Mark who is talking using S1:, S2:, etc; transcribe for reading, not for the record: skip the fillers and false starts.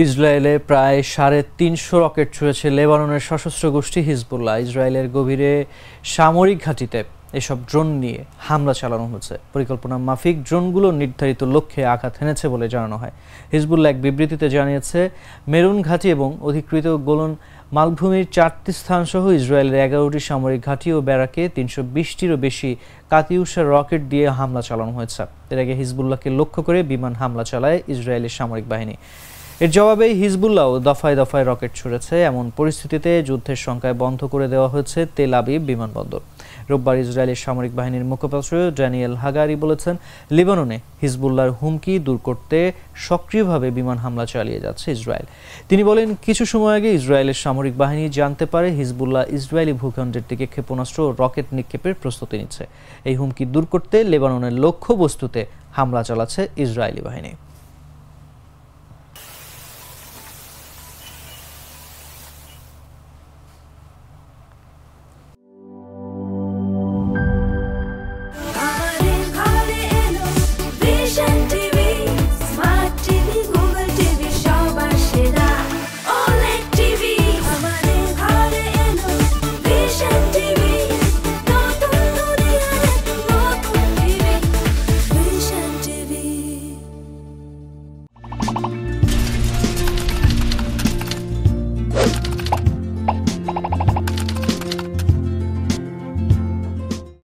S1: ইসরায়েলে প্রায় ৩৫০ রকেট ছুঁড়েছে লেবাননের সশস্ত্র গোষ্ঠী হিজবুল্লাহ। ইসরায়েলের গভীরে সামরিক ঘাঁটিতে এসব ড্রোন নিয়ে হামলা চালানো হচ্ছে। পরিকল্পনা মাফিক ড্রোনগুলো নির্ধারিত লক্ষ্যে আঘাত হেনেছে বলে জানানো হয়। হিজবুল্লাহ এক বিবৃতিতে জানিয়েছে, মেরুন ঘাঁটি এবং অধিকৃত গোলন মালভূমির ৪টি স্থানসহ ইসরায়েলের ১১টি সামরিক ঘাঁটি ও ব্যারাকে ৩২০টিরও বেশি কাতিউশা রকেট দিয়ে হামলা চালানো হয়েছে। এর আগে হিজবুল্লাহকে লক্ষ্য করে বিমান হামলা চালায় ইসরায়েলের সামরিক বাহিনী। এর জবাবে হিজবুল্লাহ দফায় দফায় রকেট ছুড়েছে। এমন পরিস্থিতিতে যুদ্ধের শঙ্কায় বন্ধ করে দেওয়া হয়েছে তেল আবিব বিমানবন্দর। রোববার ইসরায়েলের সামরিক বাহিনীর মুখপাত্র ড্যানিয়েল হাগারি বলেছেন, লেবাননে হিজবুল্লাহর হুমকি দূর করতে সক্রিয়ভাবে বিমান হামলা চালিয়ে যাচ্ছে ইসরায়েল। তিনি বলেন, কিছু সময় আগে ইসরায়েলের সামরিক বাহিনী জানতে পারে হিজবুল্লাহ ইসরায়েলি ভূখণ্ডের দিকে ক্ষেপণাস্ত্র ও রকেট নিক্ষেপের প্রস্তুতি নিচ্ছে। এই হুমকি দূর করতে লেবাননের লক্ষ্যবস্তুতে হামলা চালাচ্ছে ইসরায়েলি বাহিনী।